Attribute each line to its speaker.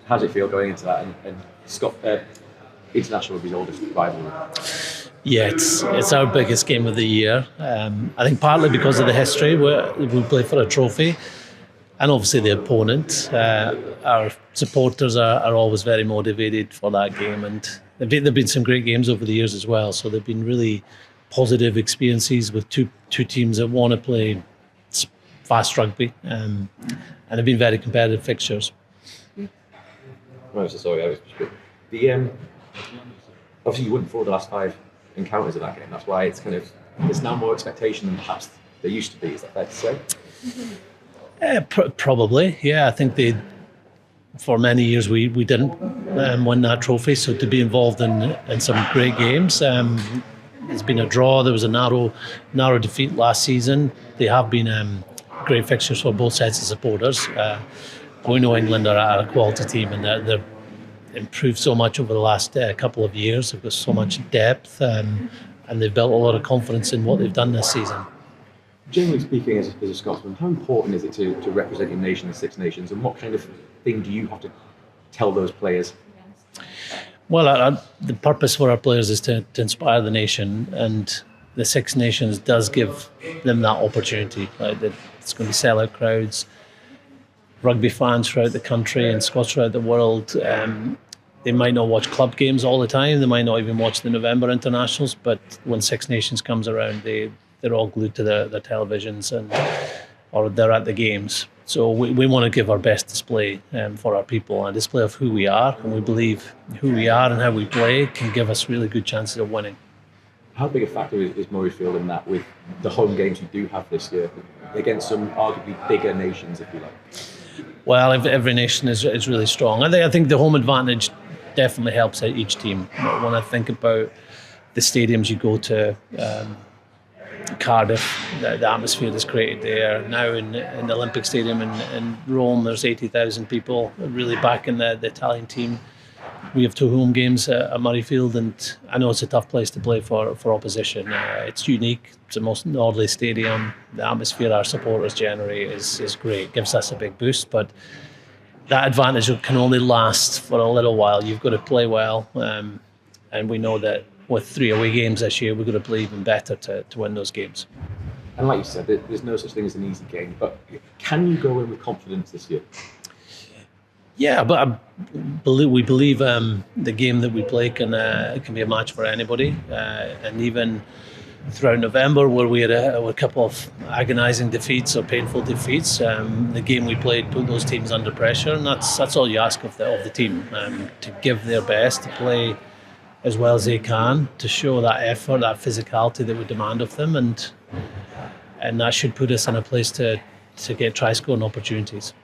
Speaker 1: How does it feel going into that? And international rugby's oldest rivalry.
Speaker 2: Yeah, it's our biggest game of the year. I think partly because of the history, we play for a trophy, and obviously the opponent. Our supporters are always very motivated for that game, and there've been some great games over the years as well. So they've been really positive experiences with two teams that want to play fast rugby, and they've been very competitive fixtures.
Speaker 1: Right, so sorry, obviously you wouldn't forward the last 5 encounters of that game. That's why there's now more expectation than perhaps there used to be. Is that fair to say?
Speaker 2: Probably, yeah. I think for many years we didn't win that trophy, so to be involved in some great games. It's been a draw. There was a narrow defeat last season. They have been great fixtures for both sets of supporters. We know England are a quality team, and they've improved so much over the last couple of years. They've got so much depth, and they've built a lot of confidence in what they've done this season.
Speaker 1: Generally speaking, as a Scotsman, how important is it to represent your nation in the Six Nations, and what kind of thing do you have to tell those players?
Speaker 2: Well, the purpose for our players is to inspire the nation, and the Six Nations does give them that opportunity. Right? It's going to be sellout crowds, rugby fans throughout the country and Scots throughout the world. They might not watch club games all the time. They might not even watch the November internationals, but when Six Nations comes around, they're all glued to their televisions or they're at the games. So we want to give our best display for our people, a display of who we are, and we believe who we are and how we play can give us really good chances of winning.
Speaker 1: How big a factor is Murrayfield in that, with the home games you do have this year against some arguably bigger nations, if you like?
Speaker 2: Well, every nation is really strong. I think the home advantage definitely helps out each team. When I think about the stadiums you go to, Cardiff, the atmosphere that's created there. Now in the Olympic Stadium in Rome, there's 80,000 people really backing the Italian team. We have 2 home games at Murrayfield, and I know it's a tough place to play for opposition. It's unique. It's the most northerly stadium. The atmosphere our supporters generate is great. It gives us a big boost, but that advantage can only last for a little while. You've got to play well, and we know that with 3 away games this year, we've got to play even better to win those games.
Speaker 1: And like you said, there's no such thing as an easy game, but can you go in with confidence this year?
Speaker 2: Yeah, but we believe the game that we play can be a match for anybody. And even throughout November, where we had a couple of agonising defeats or painful defeats, the game we played put those teams under pressure, and that's all you ask of the team, to give their best, to play as well as they can, to show that effort, that physicality that we demand of them, and that should put us in a place to get try-scoring opportunities.